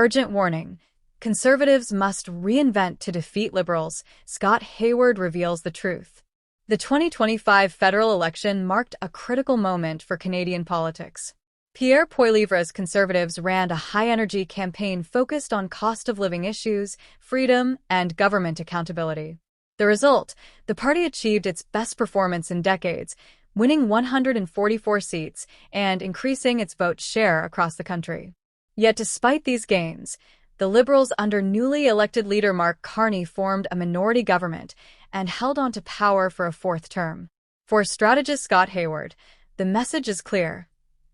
Urgent warning. Conservatives must reinvent to defeat liberals. Scott Hayward reveals the truth. The 2025 federal election marked a critical moment for Canadian politics. Pierre Poilievre's Conservatives ran a high-energy campaign focused on cost-of-living issues, freedom, and government accountability. The result, the party achieved its best performance in decades, winning 144 seats and increasing its vote share across the country. Yet despite these gains, the Liberals under newly elected leader Mark Carney formed a minority government and held on to power for a fourth term. For strategist Scott Hayward, the message is clear.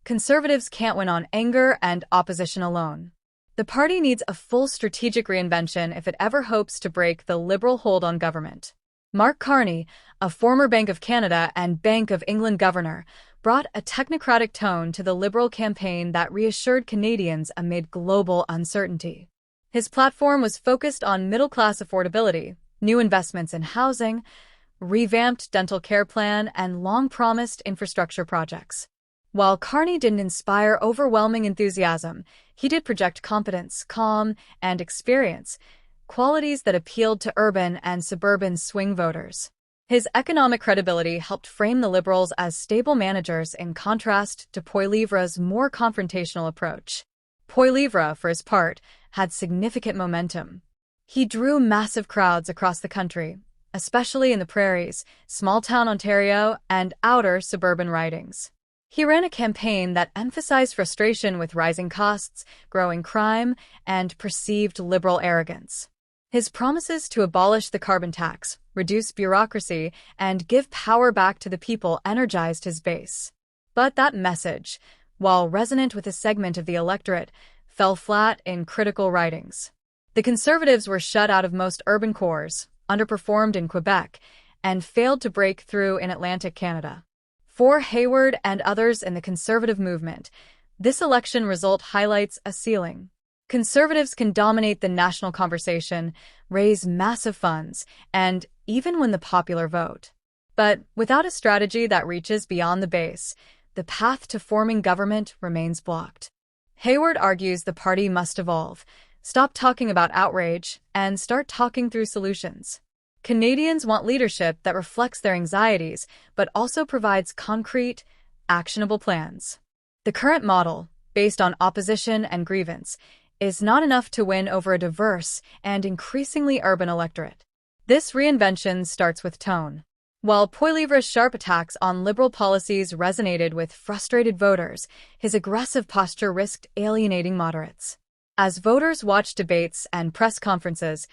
Conservatives can't win on anger and opposition alone. The party needs a full strategic reinvention if it ever hopes to break the Liberal hold on government. Mark Carney, a former Bank of Canada and Bank of England governor, brought a technocratic tone to the Liberal campaign that reassured Canadians amid global uncertainty. His platform was focused on middle-class affordability, new investments in housing, revamped dental care plan, and long-promised infrastructure projects. While Carney didn't inspire overwhelming enthusiasm, he did project competence, calm, and experience, qualities that appealed to urban and suburban swing voters. His economic credibility helped frame the Liberals as stable managers in contrast to Poilievre's more confrontational approach. Poilievre, for his part, had significant momentum. He drew massive crowds across the country, especially in the prairies, small-town Ontario, and outer suburban ridings. He ran a campaign that emphasized frustration with rising costs, growing crime, and perceived liberal arrogance. His promises to abolish the carbon tax, reduce bureaucracy, and give power back to the people energized his base. But that message, while resonant with a segment of the electorate, fell flat in critical ridings. The Conservatives were shut out of most urban cores, underperformed in Quebec, and failed to break through in Atlantic Canada. For Hayward and others in the Conservative movement, this election result highlights a ceiling. Conservatives can dominate the national conversation, raise massive funds, and even win the popular vote. But without a strategy that reaches beyond the base, the path to forming government remains blocked. Hayward argues the party must evolve, stop talking about outrage, and start talking through solutions. Canadians want leadership that reflects their anxieties, but also provides concrete, actionable plans. The current model, based on opposition and grievance, is not enough to win over a diverse and increasingly urban electorate. This reinvention starts with tone. While Poilievre's sharp attacks on Liberal policies resonated with frustrated voters, his aggressive posture risked alienating moderates. As voters watched debates and press conferences,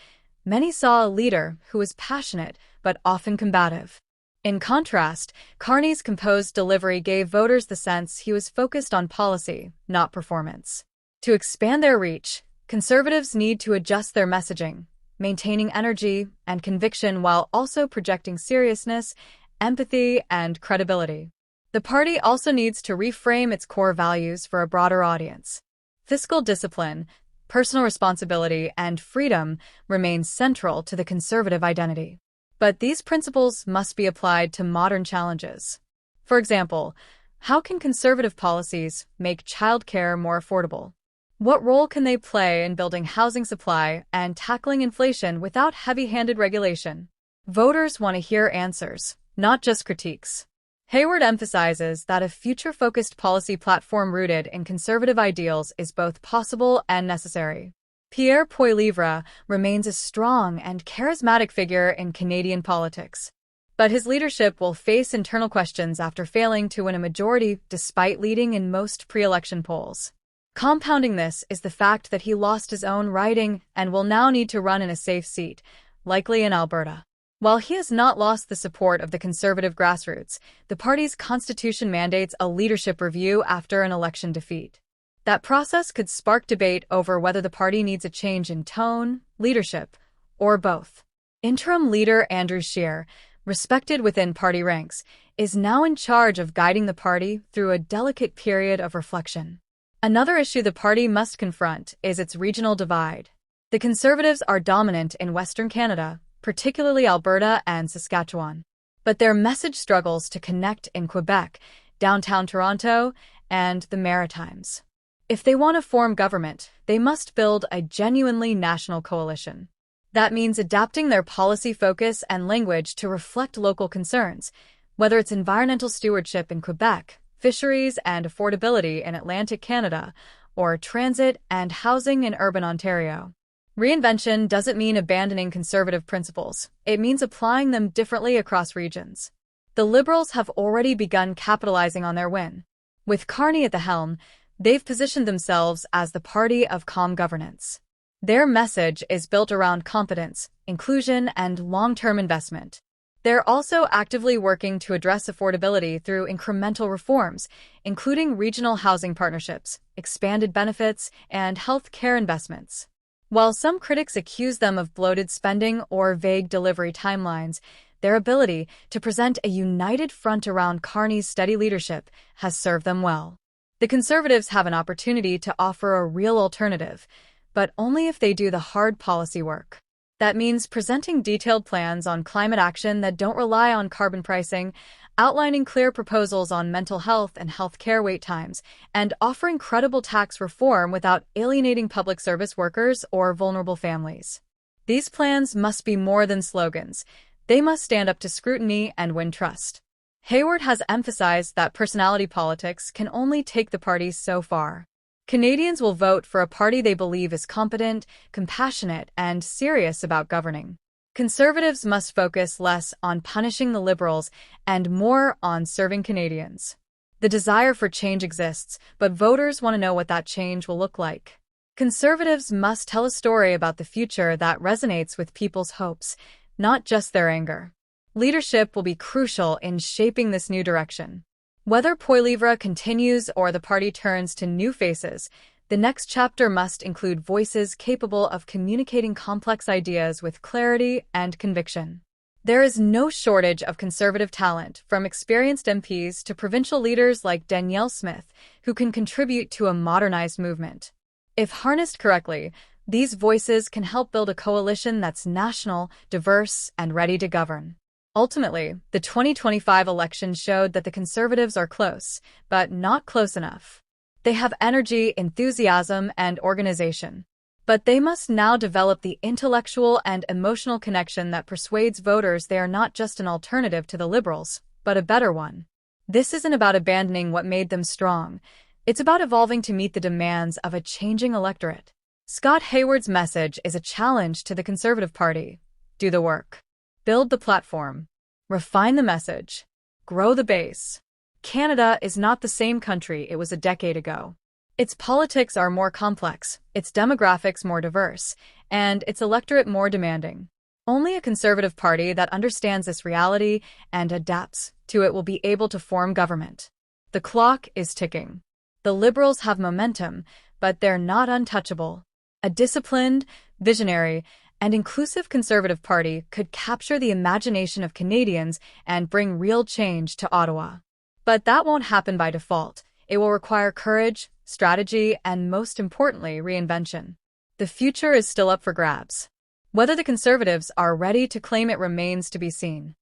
many saw a leader who was passionate but often combative. In contrast, Carney's composed delivery gave voters the sense he was focused on policy, not performance. To expand their reach, Conservatives need to adjust their messaging, maintaining energy and conviction while also projecting seriousness, empathy, and credibility. The party also needs to reframe its core values for a broader audience. Fiscal discipline, personal responsibility, and freedom remain central to the Conservative identity. But these principles must be applied to modern challenges. For example, how can Conservative policies make childcare more affordable? What role can they play in building housing supply and tackling inflation without heavy-handed regulation? Voters want to hear answers, not just critiques. Hayward emphasizes that a future-focused policy platform rooted in Conservative ideals is both possible and necessary. Pierre Poilievre remains a strong and charismatic figure in Canadian politics. But his leadership will face internal questions after failing to win a majority despite leading in most pre-election polls. Compounding this is the fact that he lost his own riding and will now need to run in a safe seat, likely in Alberta. While he has not lost the support of the Conservative grassroots, the party's constitution mandates a leadership review after an election defeat. That process could spark debate over whether the party needs a change in tone, leadership, or both. Interim leader Andrew Scheer, respected within party ranks, is now in charge of guiding the party through a delicate period of reflection. Another issue the party must confront is its regional divide. The Conservatives are dominant in Western Canada, particularly Alberta and Saskatchewan. But their message struggles to connect in Quebec, downtown Toronto, and the Maritimes. If they want to form government, they must build a genuinely national coalition. That means adapting their policy focus and language to reflect local concerns, whether it's environmental stewardship in Quebec, fisheries and affordability in Atlantic Canada, or transit and housing in urban Ontario. Reinvention doesn't mean abandoning conservative principles. It means applying them differently across regions. The Liberals have already begun capitalizing on their win. With Carney at the helm, they've positioned themselves as the party of calm governance. Their message is built around competence, inclusion, and long-term investment. They're also actively working to address affordability through incremental reforms, including regional housing partnerships, expanded benefits, and health care investments. While some critics accuse them of bloated spending or vague delivery timelines, their ability to present a united front around Carney's steady leadership has served them well. The Conservatives have an opportunity to offer a real alternative, but only if they do the hard policy work. That means presenting detailed plans on climate action that don't rely on carbon pricing, outlining clear proposals on mental health and health care wait times, and offering credible tax reform without alienating public service workers or vulnerable families. These plans must be more than slogans. They must stand up to scrutiny and win trust. Hayward has emphasized that personality politics can only take the party so far. Canadians will vote for a party they believe is competent, compassionate, and serious about governing. Conservatives must focus less on punishing the Liberals and more on serving Canadians. The desire for change exists, but voters want to know what that change will look like. Conservatives must tell a story about the future that resonates with people's hopes, not just their anger. Leadership will be crucial in shaping this new direction. Whether Poilievre continues or the party turns to new faces, the next chapter must include voices capable of communicating complex ideas with clarity and conviction. There is no shortage of conservative talent, from experienced MPs to provincial leaders like Danielle Smith, who can contribute to a modernized movement. If harnessed correctly, these voices can help build a coalition that's national, diverse, and ready to govern. Ultimately, the 2025 election showed that the Conservatives are close, but not close enough. They have energy, enthusiasm, and organization. But they must now develop the intellectual and emotional connection that persuades voters they are not just an alternative to the Liberals, but a better one. This isn't about abandoning what made them strong. It's about evolving to meet the demands of a changing electorate. Scott Hayward's message is a challenge to the Conservative Party. Do the work. Build the platform. Refine the message. Grow the base. Canada is not the same country it was a decade ago. Its politics are more complex, its demographics more diverse, and its electorate more demanding. Only a Conservative Party that understands this reality and adapts to it will be able to form government. The clock is ticking. The Liberals have momentum, but they're not untouchable. A disciplined, visionary, and inclusive Conservative Party could capture the imagination of Canadians and bring real change to Ottawa. But that won't happen by default. It will require courage, strategy, and most importantly, reinvention. The future is still up for grabs. Whether the Conservatives are ready to claim it remains to be seen.